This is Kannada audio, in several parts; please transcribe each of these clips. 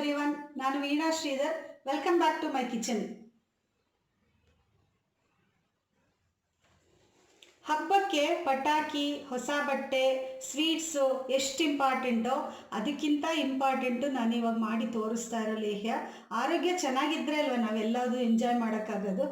ಎವ್ರಿವನ್, ನಾನು Veena Shridhar. Welcome back to my kitchen. ಹಬ್ಬಕ್ಕೆ ಪಟಾಕಿ, ಹೊಸ ಬಟ್ಟೆ, ಸ್ವೀಟ್ಸು ಎಷ್ಟು ಇಂಪಾರ್ಟೆಂಟೋ ಅದಕ್ಕಿಂತ ಇಂಪಾರ್ಟೆಂಟು ನಾನು ಇವಾಗ ಮಾಡಿ ತೋರಿಸ್ತಾ ಇರೋ ಲೇಹ್ಯ. ಆರೋಗ್ಯ ಚೆನ್ನಾಗಿದ್ರೆ ಅಲ್ವ ನಾವೆಲ್ಲದೂ ಎಂಜಾಯ್ ಮಾಡೋಕ್ಕಾಗೋದು.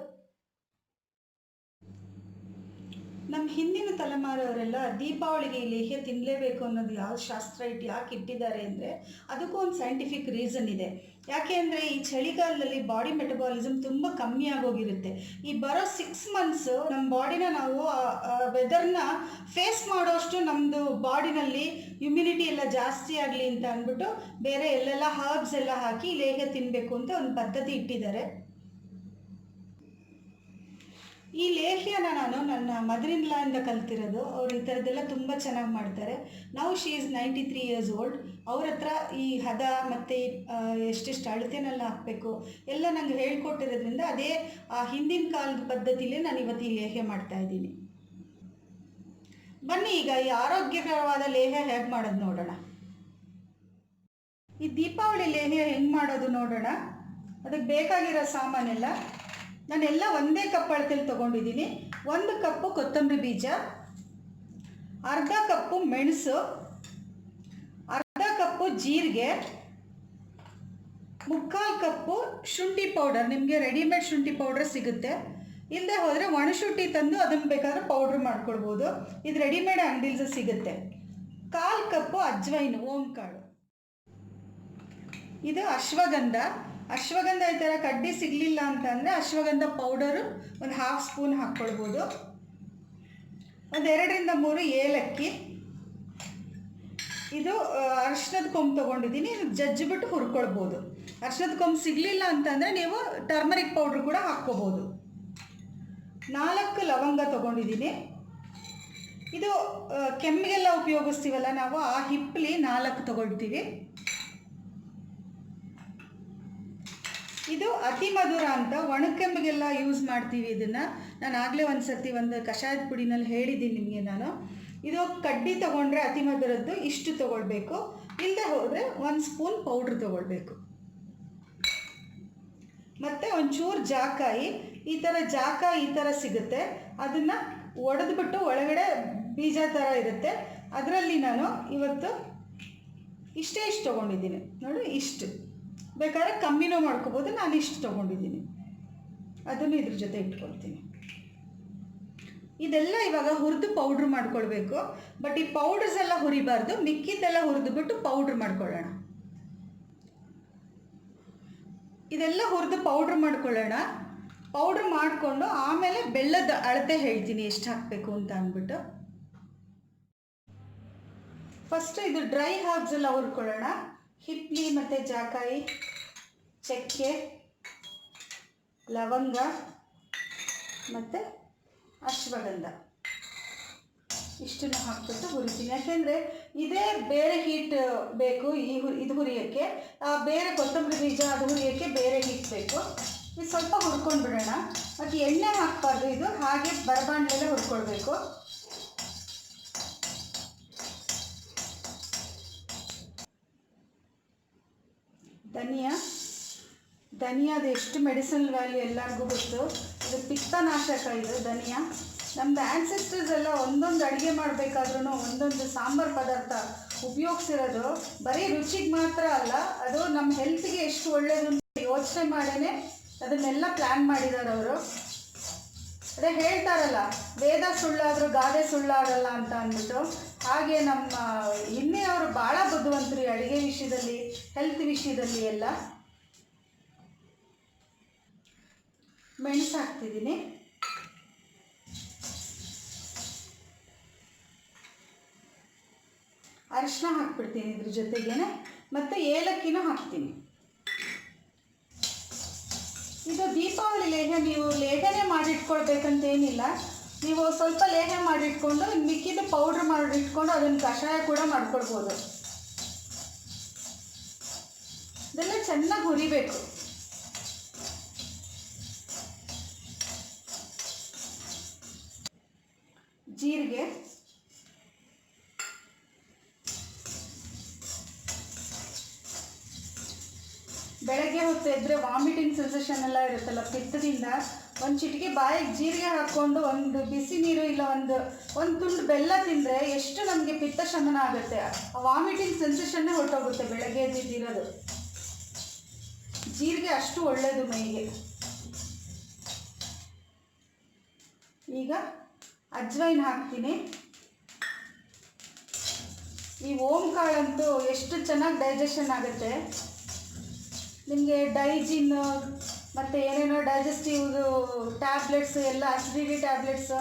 ನಮ್ಮ ಹಿಂದಿನ ತಲೆಮಾರವರೆಲ್ಲ ದೀಪಾವಳಿಗೆ ಈ ಲೇಹ್ಯ ತಿನ್ನಲೇಬೇಕು ಅನ್ನೋದು ಯಾವ ಶಾಸ್ತ್ರ ಯಾಕೆ ಇಟ್ಟಿದ್ದಾರೆ ಅಂದರೆ ಅದಕ್ಕೂ ಒಂದು ಸೈಂಟಿಫಿಕ್ ರೀಸನ್ ಇದೆ. ಯಾಕೆ ಅಂದರೆ ಈ ಚಳಿಗಾಲದಲ್ಲಿ ಬಾಡಿ ಮೆಟಬಾಲಿಸಮ್ ತುಂಬ ಕಮ್ಮಿ ಆಗೋಗಿರುತ್ತೆ. ಈ ಬರೋ 6 ಮಂತ್ಸು ನಮ್ಮ ಬಾಡಿನ ನಾವು ವೆದರ್ನ ಫೇಸ್ ಮಾಡೋಷ್ಟು ನಮ್ಮದು ಬಾಡಿನಲ್ಲಿ ಇಮ್ಯುನಿಟಿ ಎಲ್ಲ ಜಾಸ್ತಿ ಆಗಲಿ ಅಂತ ಅಂದ್ಬಿಟ್ಟು ಬೇರೆ ಎಲ್ಲೆಲ್ಲ ಹರ್ಬ್ಸ್ ಎಲ್ಲ ಹಾಕಿ ಲೇಹ್ಯ ತಿನ್ನಬೇಕು ಅಂತ ಒಂದು ಪದ್ಧತಿ ಇಟ್ಟಿದ್ದಾರೆ. ಈ ಲೇಹ್ಯನ ನಾನು ನನ್ನ ಮದರ್ ಇನ್ ಲಾ ಇಂದ ಕಲ್ತಿರೋದು. ಅವ್ರು ಈ ಥರದ್ದೆಲ್ಲ ತುಂಬ ಚೆನ್ನಾಗಿ ಮಾಡ್ತಾರೆ. ನಾವು ಶಿ ಈಸ್ 93 years old. ಅವ್ರ ಹತ್ರ ಈ ಹದ ಮತ್ತು ಎಷ್ಟೆಷ್ಟು ಅಳತೆನೆಲ್ಲ ಹಾಕಬೇಕು ಎಲ್ಲ ನಂಗೆ ಹೇಳ್ಕೊಟ್ಟಿರೋದ್ರಿಂದ ಅದೇ ಹಿಂದಿನ ಕಾಲದ ಪದ್ಧತಿಲೇ ನಾನು ಇವತ್ತು ಈ ಲೇಹ್ಯ ಮಾಡ್ತಾಯಿದ್ದೀನಿ. ಬನ್ನಿ ಈಗ ಈ ಆರೋಗ್ಯಕರವಾದ ಲೇಹ್ಯ ಹೇಗೆ ಮಾಡೋದು ನೋಡೋಣ. ಈ ದೀಪಾವಳಿ ಲೇಹ್ಯ ಹೆಂಗೆ ಮಾಡೋದು ನೋಡೋಣ. ಅದಕ್ಕೆ ಬೇಕಾಗಿರೋ ಸಾಮಾನೆಲ್ಲ ನಾನೆಲ್ಲ ಒಂದೇ ಕಪ್ ಅಳತೆಲಿ ತೊಗೊಂಡಿದ್ದೀನಿ. 1 ಕಪ್ಪು ಕೊತ್ತಂಬರಿ ಬೀಜ, ಅರ್ಧ ಕಪ್ಪು ಮೆಣಸು, ಅರ್ಧ ಕಪ್ಪು ಜೀರಿಗೆ, 3/4 ಕಪ್ಪು ಶುಂಠಿ ಪೌಡರ್. ನಿಮಗೆ ರೆಡಿಮೇಡ್ ಶುಂಠಿ ಪೌಡರ್ ಸಿಗುತ್ತೆ. ಇಲ್ಲದೆ ಹೋದರೆ ಒಣಶುಂಠಿ ತಂದು ಅದನ್ನು ಬೇಕಾದ್ರೆ ಪೌಡ್ರ್ ಮಾಡ್ಕೊಳ್ಬೋದು. ಇದು ರೆಡಿಮೇಡ್ ಅಂಗಡಿಲಿ ಸಿಗುತ್ತೆ. 1/4 ಕಪ್ಪು ಅಜ್ವೈನು, ಓಂಕಾಳು. ಇದು ಅಶ್ವಗಂಧ. ಅಶ್ವಗಂಧ ಈ ಥರ ಕಡ್ಡಿ ಸಿಗಲಿಲ್ಲ ಅಂತಂದರೆ ಅಶ್ವಗಂಧ ಪೌಡರು ಒಂದು 1/2 ಸ್ಪೂನ್ ಹಾಕ್ಕೊಳ್ಬೋದು. ಒಂದು 2ರಿಂದ 3 ಏಲಕ್ಕಿ. ಇದು ಅರಿಶಿನದ ಕೊಂಬು ತೊಗೊಂಡಿದ್ದೀನಿ. ಇದು ಜಜ್ಜಿಬಿಟ್ಟು ಹುರ್ಕೊಳ್ಬೋದು. ಅರಿಶಿನದ ಕೊಂಬು ಸಿಗಲಿಲ್ಲ ಅಂತಂದರೆ ನೀವು ಟರ್ಮರಿಕ್ ಪೌಡ್ರ್ ಕೂಡ ಹಾಕ್ಕೋಬೋದು. 4 ಲವಂಗ ತೊಗೊಂಡಿದ್ದೀನಿ. ಇದು ಕೆಮ್ಮಿಗೆಲ್ಲ ಉಪಯೋಗಿಸ್ತೀವಲ್ಲ ನಾವು, ಆ ಹಿಪ್ಪಲಿ 4 ತೊಗೊಳ್ತೀವಿ. ಇದು ಅತಿ ಮಧುರ ಅಂತ ಒಣಕೆಮ್ಮಿಗೆಲ್ಲ ಯೂಸ್ ಮಾಡ್ತೀವಿ. ಇದನ್ನು ನಾನು ಆಗಲೇ ಒಂದು ಸರ್ತಿ ಒಂದು ಕಷಾಯದ ಪುಡಿನಲ್ಲಿ ಹೇಳಿದ್ದೀನಿ ನಿಮಗೆ ನಾನು. ಇದು ಕಡ್ಡಿ ತೊಗೊಂಡ್ರೆ ಅತಿ ಮಧುರದ್ದು ಇಷ್ಟು ತೊಗೊಳ್ಬೇಕು. ಇಲ್ಲದೆ ಹೋದರೆ 1 ಸ್ಪೂನ್ ಪೌಡ್ರ್ ತೊಗೊಳ್ಬೇಕು. ಮತ್ತು ಒಂಚೂರು ಜಾಕಾಯಿ. ಈ ಥರ ಜಾಕಾಯಿ ಈ ಥರ ಸಿಗುತ್ತೆ. ಅದನ್ನು ಒಡೆದ್ಬಿಟ್ಟು ಒಳಗಡೆ ಬೀಜ ಥರ ಇರುತ್ತೆ. ಅದರಲ್ಲಿ ನಾನು ಇವತ್ತು ಇಷ್ಟು ತೊಗೊಂಡಿದ್ದೀನಿ ನೋಡಿ. ಇಷ್ಟು ಬೇಕಾದ್ರೆ ಕಮ್ಮಿನೂ ಮಾಡ್ಕೋಬೋದು. ನಾನು ಇಷ್ಟು ತೊಗೊಂಡಿದ್ದೀನಿ. ಅದನ್ನು ಇದ್ರ ಜೊತೆ ಇಟ್ಕೊಳ್ತೀನಿ. ಇದೆಲ್ಲ ಇವಾಗ ಹುರಿದು ಪೌಡ್ರ್ ಮಾಡ್ಕೊಳ್ಬೇಕು. ಬಟ್ ಈ ಪೌಡರ್ಸ್ ಎಲ್ಲ ಹುರಿಬಾರ್ದು, ಮಿಕ್ಕಿದ್ದೆಲ್ಲ ಹುರಿದುಬಿಟ್ಟು ಪೌಡ್ರ್ ಮಾಡ್ಕೊಳ್ಳೋಣ. ಇದೆಲ್ಲ ಹುರಿದು ಪೌಡ್ರ್ ಮಾಡ್ಕೊಳ್ಳೋಣ. ಪೌಡ್ರ್ ಮಾಡಿಕೊಂಡು ಆಮೇಲೆ ಬೆಲ್ಲದ ಅಳತೆ ಹೇಳ್ತೀನಿ ಎಷ್ಟು ಹಾಕಬೇಕು ಅಂತ ಅಂದ್ಬಿಟ್ಟು. ಫಸ್ಟ್ ಇದು ಡ್ರೈ ಹರ್ಬ್ಸ್ ಎಲ್ಲ ಹುರ್ಕೊಳ್ಳೋಣ. ಹಿಪ್ಲಿ ಮತ್ತು ಜಾಕಾಯಿ, ಚಕ್ಕೆ, ಲವಂಗ ಮತ್ತು ಅಶ್ವಗಂಧ ಇಷ್ಟನ್ನು ಹಾಕ್ಬಿಟ್ಟು ಹುರಿತೀನಿ. ಯಾಕೆಂದರೆ ಇದೇ ಬೇರೆ ಹೀಟ್ ಬೇಕು ಇದು ಹುರಿಯೋಕ್ಕೆ. ಬೇರೆ ಕೊತ್ತಂಬರಿ ಬೀಜ ಅದು ಹುರಿಯೋಕ್ಕೆ ಬೇರೆ ಹೀಟ್ ಬೇಕು. ಇದು ಸ್ವಲ್ಪ ಹುರ್ಕೊಂಡು ಬಿಡೋಣ. ಮತ್ತು ಎಣ್ಣೆ ಹಾಕಬಾರ್ದು, ಇದು ಹಾಗೆ ಬರಬಾಂಡ್ಲೆಲ್ಲ ಹುರ್ಕೊಳ್ಬೇಕು. ಧನಿಯಾದ ಎಷ್ಟು ಮೆಡಿಸಿನಲ್ ವ್ಯಾಲ್ಯೂ ಎಲ್ಲರಿಗೂ ಗೊತ್ತು. ಇದು ಪಿತ್ತನಾಶಕ. ಇದು ಧನಿಯಾ ನಮ್ಮದು ಆ್ಯನ್ಸೆಸ್ಟರ್ಸ್ ಎಲ್ಲ ಒಂದೊಂದು ಅಡುಗೆ ಮಾಡಬೇಕಾದ್ರೂ ಒಂದೊಂದು ಸಾಂಬಾರು ಪದಾರ್ಥ ಉಪಯೋಗಿಸಿರೋದು ಬರೀ ರುಚಿಗೆ ಮಾತ್ರ ಅಲ್ಲ, ಅದು ನಮ್ಮ ಹೆಲ್ತ್ಗೆ ಎಷ್ಟು ಒಳ್ಳೆಯದು ಅಂತ ಯೋಚನೆ ಮಾಡೇ ಅದನ್ನೆಲ್ಲ ಪ್ಲ್ಯಾನ್ ಮಾಡಿದ್ದಾರೆ ಅವರು. ಅದೇ ಹೇಳ್ತಾರಲ್ಲ, ವೇದ ಸುಳ್ಳಾದರೂ ಗಾದೆ ಸುಳ್ಳಾಗಲ್ಲ ಅಂತ ಅಂದ್ಬಿಟ್ಟು. ಹಾಗೆ ನಮ್ಮ ಹಿಂದಿನವರು ಭಾಳ ಬುದ್ಧಿವಂತರು ಈ ಅಡುಗೆ ವಿಷಯದಲ್ಲಿ, ಹೆಲ್ತ್ ವಿಷಯದಲ್ಲಿ ಎಲ್ಲ. ಮೆಣಸು ಹಾಕ್ತಿದ್ದೀನಿ. ಅರಿಶಿನ ಹಾಕ್ಬಿಡ್ತೀನಿ ಇದ್ರ ಜೊತೆಗೇನೆ. ಮತ್ತು ಏಲಕ್ಕಿನೂ ಹಾಕ್ತೀನಿ. ಇದು ದೀಪಾವಳಿ ಲೇಹ್ಯ. ನೀವು ಲೇಹ್ಯನೇ ಮಾಡಿಟ್ಕೊಳ್ಬೇಕಂತೇನಿಲ್ಲ. ನೀವು ಸ್ವಲ್ಪ ಲೇಹ್ಯ ಮಾಡಿಟ್ಕೊಂಡು ಮಿಕ್ಕಿದ ಪೌಡ್ರ್ ಮಾಡಿಟ್ಕೊಂಡು ಅದನ್ನು ಕಷಾಯ ಕೂಡ ಮಾಡ್ಕೊಳ್ಬೋದು. ಇದೆಲ್ಲ ಚೆನ್ನಾಗಿ ಹುರಿಬೇಕು. ಜೀರಿಗೆ, ಬೆಳಗ್ಗೆ ಹೊತ್ತು ಎದ್ದರೆ ವಾಮಿಟಿಂಗ್ ಸೆನ್ಸೇಷನ್ ಎಲ್ಲ ಇರುತ್ತಲ್ಲ ಪಿತ್ತದಿಂದ, ಒಂದು ಚಿಟಿಕೆ ಬಾಯಿಗೆ ಜೀರಿಗೆ ಹಾಕ್ಕೊಂಡು ಒಂದು ಬಿಸಿ ನೀರು ಇಲ್ಲ ಒಂದು ತುಂಡು ಬೆಲ್ಲ ತಿಂದರೆ ಎಷ್ಟು ನಮಗೆ ಪಿತ್ತ ಶಮನ ಆಗುತ್ತೆ. ಆ ವಾಮಿಟಿಂಗ್ ಸೆನ್ಸೇಷನ್ನೇ ಹೊರಟೋಗುತ್ತೆ ಬೆಳಗ್ಗೆ ಎದ್ದಿರೋದು. ಜೀರಿಗೆ ಅಷ್ಟು ಒಳ್ಳೆಯದು ಮೈಗೆ. ಈಗ ಅಜ್ವೈನ್ ಹಾಕ್ತೀನಿ. ಈ ಓಂ ಕಾಳಂತೂ ಎಷ್ಟು ಚೆನ್ನಾಗಿ ಡೈಜೆಷನ್ ಆಗುತ್ತೆ ನಿಮಗೆ. ಡೈಜಿನ್ ಮತ್ತು ಏನೇನೋ ಡೈಜೆಸ್ಟಿವ್ ಟ್ಯಾಬ್ಲೆಟ್ಸ್ ಎಲ್ಲ ಅಸಿಡಿಟಿ ಟ್ಯಾಬ್ಲೆಟ್ಸ್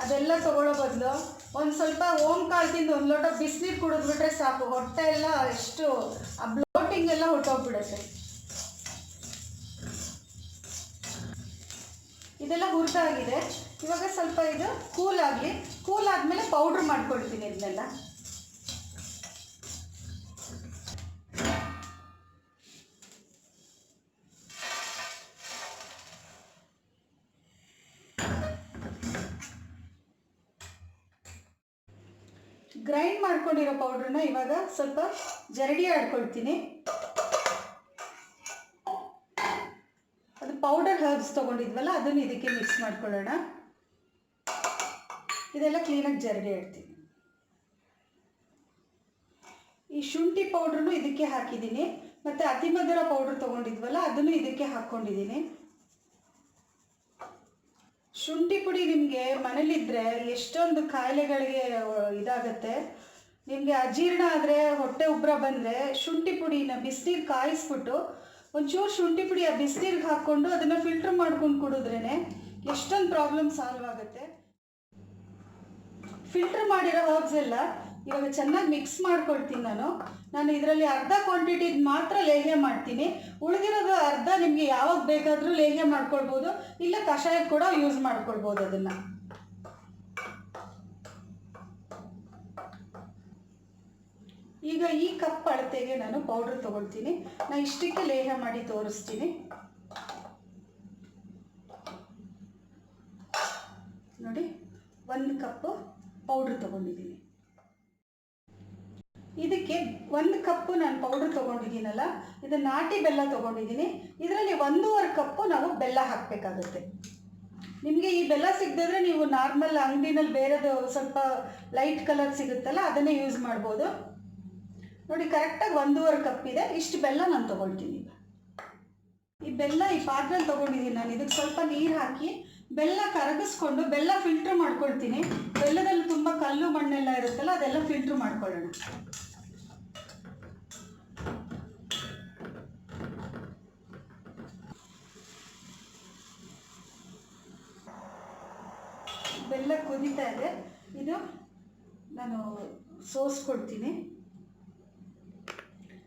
ಅದೆಲ್ಲ ತೊಗೊಳ್ಳೋ ಬದಲು ಒಂದು ಸ್ವಲ್ಪ ಓಂ ಕಾಳು ತಿಂದು ಒಂದು ಲೋಟ ಬಿಸಿನೀರು ಕುಡಿದ್ಬಿಟ್ರೆ ಸಾಕು, ಹೊಟ್ಟೆ ಎಲ್ಲ ಎಷ್ಟು ಆ ಬ್ಲೋಟಿಂಗ್ ಎಲ್ಲ ಹೊರಟೋಗ್ಬಿಡುತ್ತೆ. ಇದೆಲ್ಲ ಹುರಿದಾಗಿದೆ. ಇವಾಗ ಸ್ವಲ್ಪ ಇದು ಕೂಲ್ ಆಗಲಿ. ಕೂಲ್ ಆದಮೇಲೆ ಪೌಡ್ರ್ ಮಾಡ್ಕೊಳ್ತೀನಿ ಇದನ್ನೆಲ್ಲ. ಗ್ರೈಂಡ್ ಮಾಡ್ಕೊಂಡಿರೋ ಪೌಡ್ರನ್ನ ಇವಾಗ ಸ್ವಲ್ಪ ಜರಡಿ ಆಡ್ಕೊಳ್ತೀನಿ. ಅದು ಪೌಡರ್ ಹರ್ಬ್ಸ್ ತೊಗೊಂಡಿದ್ವಲ್ಲ ಅದನ್ನು ಇದಕ್ಕೆ ಮಿಕ್ಸ್ ಮಾಡ್ಕೊಳ್ಳೋಣ. ಇದೆಲ್ಲ ಕ್ಲೀನಾಗಿ ಜರಡಿ ಇಡ್ತೀನಿ. ಈ ಶುಂಠಿ ಪೌಡ್ರನ್ನು ಇದಕ್ಕೆ ಹಾಕಿದ್ದೀನಿ. ಮತ್ತು ಅತಿಮಧುರ ಪೌಡ್ರ್ ತೊಗೊಂಡಿದ್ವಲ್ಲ ಅದನ್ನು ಇದಕ್ಕೆ ಹಾಕ್ಕೊಂಡಿದ್ದೀನಿ. ಶುಂಠಿ ಪುಡಿ ನಿಮಗೆ ಮನೇಲಿದ್ದರೆ ಎಷ್ಟೊಂದು ಕಾಯಿಲೆಗಳಿಗೆ ಇದಾಗುತ್ತೆ. ನಿಮಗೆ ಅಜೀರ್ಣ ಆದರೆ, ಹೊಟ್ಟೆ ಉಬ್ಬರ ಬಂದರೆ ಶುಂಠಿ ಪುಡಿನ ಬಿಸಿನೀರು ಕಾಯಿಸ್ಬಿಟ್ಟು ಒಂಚೂರು ಶುಂಠಿ ಪುಡಿ ಆ ಬಿಸಿನೀರಿಗೆ ಹಾಕ್ಕೊಂಡು ಅದನ್ನು ಫಿಲ್ಟ್ರ್ ಮಾಡ್ಕೊಂಡು ಕುಡಿದ್ರೇ ಎಷ್ಟೊಂದು ಪ್ರಾಬ್ಲಮ್ ಸಾಲ್ವ್ ಆಗುತ್ತೆ. ಫಿಲ್ಟ್ರ್ ಮಾಡಿರೋ ಹರ್ಬ್ಸ್ ಎಲ್ಲ ಇವಾಗ ಚೆನ್ನಾಗಿ ಮಿಕ್ಸ್ ಮಾಡ್ಕೊಳ್ತೀನಿ. ನಾನು ಇದರಲ್ಲಿ ಅರ್ಧ ಕ್ವಾಂಟಿಟಿ ಮಾತ್ರ ಲೇಹ್ಯ ಮಾಡ್ತೀನಿ. ಉಳಿದಿರೋದು ಅರ್ಧ ನಿಮಗೆ ಯಾವಾಗ ಬೇಕಾದರೂ ಲೇಹ್ಯ ಮಾಡ್ಕೊಳ್ಬೋದು, ಇಲ್ಲ ಕಷಾಯ ಕೂಡ ಯೂಸ್ ಮಾಡ್ಕೊಳ್ಬೋದು ಅದನ್ನು. ಈಗ ಈ ಕಪ್ ಅಳತೆಗೆ ನಾನು ಪೌಡ್ರ್ ತೊಗೊಳ್ತೀನಿ. ನಾನು ಇಷ್ಟಕ್ಕೆ ಲೇಹ್ಯ ಮಾಡಿ ತೋರಿಸ್ತೀನಿ. ನೋಡಿ, 1 ಕಪ್ಪು ಪೌಡ್ರ್ ತೊಗೊಂಡಿದ್ದೀನಿ. ಇದಕ್ಕೆ 1 ಕಪ್ಪು ನಾನು ಪೌಡ್ರ್ ತೊಗೊಂಡಿದ್ದೀನಲ್ಲ, ಇದು ನಾಟಿ ಬೆಲ್ಲ ತೊಗೊಂಡಿದ್ದೀನಿ. ಇದರಲ್ಲಿ 1.5 ಕಪ್ಪು ನಾವು ಬೆಲ್ಲ ಹಾಕಬೇಕಾಗುತ್ತೆ. ನಿಮಗೆ ಈ ಬೆಲ್ಲ ಸಿಗದಿದ್ರೆ ನೀವು ನಾರ್ಮಲ್ ಅಂಗಡಿನಲ್ಲಿ ಬೇರೆದು ಸ್ವಲ್ಪ ಲೈಟ್ ಕಲರ್ ಸಿಗುತ್ತಲ್ಲ ಅದನ್ನೇ ಯೂಸ್ ಮಾಡ್ಬೋದು. ನೋಡಿ, ಕರೆಕ್ಟಾಗಿ 1.5 ಕಪ್ ಇದೆ. ಇಷ್ಟು ಬೆಲ್ಲ ನಾನು ತೊಗೊಳ್ತೀನಿ. ಈ ಬೆಲ್ಲ ಈ ಪಾತ್ರೆಯಲ್ಲಿ ತೊಗೊಂಡಿದ್ದೀನಿ ನಾನು. ಇದಕ್ಕೆ ಸ್ವಲ್ಪ ನೀರು ಹಾಕಿ ಬೆಲ್ಲ ಕರಗಿಸ್ಕೊಂಡು ಬೆಲ್ಲ ಫಿಲ್ಟ್ರ್ ಮಾಡ್ಕೊಳ್ತೀನಿ. ಬೆಲ್ಲದಲ್ಲಿ ತುಂಬ ಕಲ್ಲು ಮಣ್ಣೆಲ್ಲ ಇರುತ್ತಲ್ಲ ಅದೆಲ್ಲ ಫಿಲ್ಟ್ರ್ ಮಾಡ್ಕೊಳ್ಳೋಣ. ಬೆಲ್ಲ ಕುದೀತಾ ಇದೆ. ಇದು ನಾನು ಸೋಸ್ಕೊಳ್ತೀನಿ.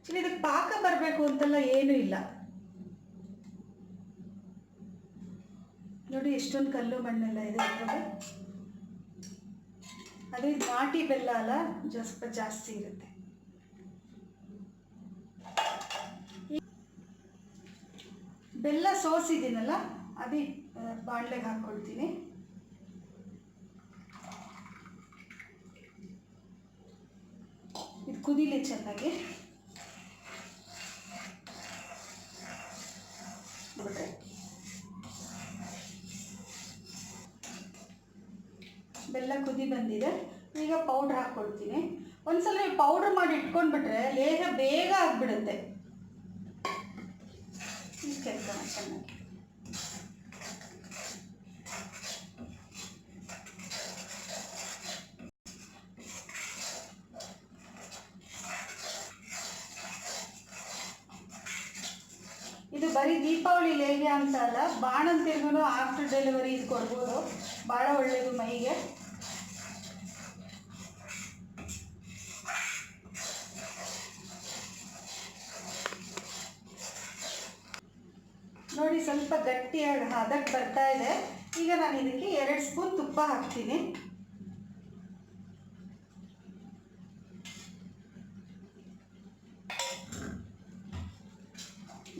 ಇದಕ್ಕೆ ಪಾಕ ಬರಬೇಕು ಅಂತೆಲ್ಲ ಏನೂ ಇಲ್ಲ. ನೋಡಿ, ಎಷ್ಟೊಂದು ಕಲ್ಲು ಮಣ್ಣೆಲ್ಲ ಇದೆ ಅದರಲ್ಲಿ. ಅದು ನಾಟಿ ಬೆಲ್ಲ ಅಲ್ಲ, ಸ್ವಲ್ಪ ಜಾಸ್ತಿ ಇರುತ್ತೆ. ಬೆಲ್ಲ ಸೋಸಿದ್ದೀನಲ್ಲ ಅದೇ ಬಾಣಲೆಗೆ ಹಾಕ್ಕೊಳ್ತೀನಿ. ಇದು ಕುದೀಲಿ ಚೆನ್ನಾಗಿ. ಬೆಲ್ಲ ಕುದಿ ಬಂದಿದೆ. ಈಗ ಪೌಡ್ರ್ ಹಾಕ್ಕೊಳ್ತೀನಿ. ಒಂದ್ಸಲ ಪೌಡ್ರ್ ಮಾಡಿ ಇಟ್ಕೊಂಡ್ಬಿಟ್ರೆ ಲೇಹ ಬೇಗ ಆಗಿಬಿಡುತ್ತೆ. ಕೆಲ್ಕೋಣ ಚೆನ್ನಾಗಿ. ಇದು ಬರೀ ದೀಪಾವಳಿ ಲೇಹ್ಯ ಅಂತ ಅಲ್ಲ, ಬಾಣಂತಿರ್ಗೂ ಆಫ್ಟರ್ ಡೆಲಿವರಿ ಇದು ಕೊಡ್ಬೋದು. ಭಾಳ ಒಳ್ಳೆಯದು ಮೈಗೆ. ನೋಡಿ, ಸ್ವಲ್ಪ ಗಟ್ಟಿಯಾಗಿ ಹದಕ್ಕೆ ಬರ್ತಾ ಇದೆ. ಈಗ ನಾನು ಇದಕ್ಕೆ 2 ಸ್ಪೂನ್ ತುಪ್ಪ ಹಾಕ್ತೀನಿ.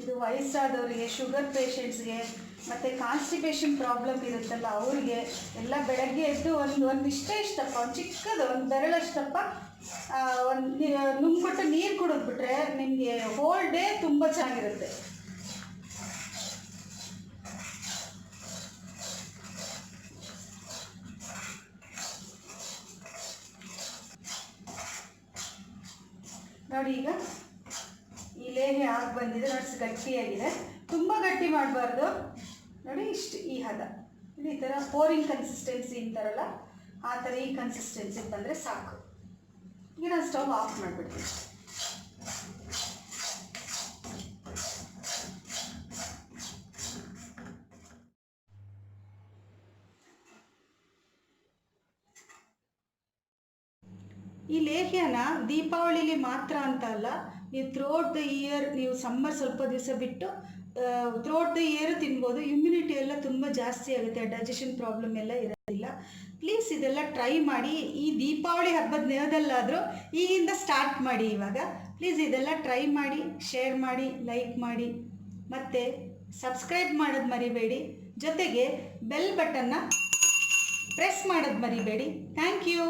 ಇದು ವಯಸ್ಸಾದವರಿಗೆ, ಶುಗರ್ ಪೇಷಂಟ್ಸ್ಗೆ ಮತ್ತು ಕಾನ್ಸ್ಟಿಪೇಷನ್ ಪ್ರಾಬ್ಲಮ್ ಇರುತ್ತಲ್ಲ ಅವರಿಗೆ ಎಲ್ಲ ಬೆಳಗ್ಗೆ ಎದ್ದು ಇಷ್ಟಪ್ಪ, ಒಂದು ಚಿಕ್ಕದು ಒಂದು ಬೆರಳಷ್ಟಪ್ಪ ನುಂಗ್ಬಿಟ್ಟು ನೀರು ಕುಡಿದ್ಬಿಟ್ರೆ ನಿಮಗೆ ಹೋಲ್ ಡೇ ತುಂಬ ಚೆನ್ನಾಗಿರುತ್ತೆ. ನೋಡಿ ಈಗ ಈ ಲೇಹೆ ಆಗಿ ಬಂದಿದೆ ನೋಡಿ, ಗಟ್ಟಿಯಾಗಿದೆ. ತುಂಬ ಗಟ್ಟಿ ಮಾಡಬಾರ್ದು ನೋಡಿ, ಇಷ್ಟು ಈ ಹದ ಈ ಥರ ಪೋರಿಂಗ್ ಕನ್ಸಿಸ್ಟೆನ್ಸಿ ಅಂತಾರಲ್ಲ ಆ ಥರ ಈ ಕನ್ಸಿಸ್ಟೆನ್ಸಿ ಬಂದರೆ ಸಾಕು. ಈಗ ನಾನು ಸ್ಟವ್ ಆಫ್ ಮಾಡಿಬಿಡ್ತೀನಿ. ಈ ಲೇಹ್ಯನ ದೀಪಾವಳಿಲಿ ಮಾತ್ರ ಅಂತ ಅಲ್ಲ, ನೀವು ಥ್ರೂಔಟ್ ದ ಇಯರ್, ನೀವು ಸಮ್ಮರ್ ಸ್ವಲ್ಪ ದಿವಸ ಬಿಟ್ಟು ಥ್ರೂಔಟ್ ದ ಇಯರ್ ತಿನ್ಬೋದು. ಇಮ್ಯುನಿಟಿ ಎಲ್ಲ ತುಂಬ ಜಾಸ್ತಿ ಆಗುತ್ತೆ, ಡೈಜೆಷನ್ ಪ್ರಾಬ್ಲಮ್ ಎಲ್ಲ ಇರೋದಿಲ್ಲ. ಪ್ಲೀಸ್ ಇದೆಲ್ಲ ಟ್ರೈ ಮಾಡಿ. ಈ ದೀಪಾವಳಿ ಹಬ್ಬದ ದಿನದಲ್ಲಾದರೂ ಈಗಿಂದ ಸ್ಟಾರ್ಟ್ ಮಾಡಿ. ಇವಾಗ ಪ್ಲೀಸ್ ಇದೆಲ್ಲ ಟ್ರೈ ಮಾಡಿ, ಶೇರ್ ಮಾಡಿ, ಲೈಕ್ ಮಾಡಿ, ಮತ್ತು ಸಬ್ಸ್ಕ್ರೈಬ್ ಮಾಡೋದು ಮರಿಬೇಡಿ. ಜೊತೆಗೆ ಬೆಲ್ ಬಟನ್ನ ಪ್ರೆಸ್ ಮಾಡೋದು ಮರಿಬೇಡಿ. Thank you.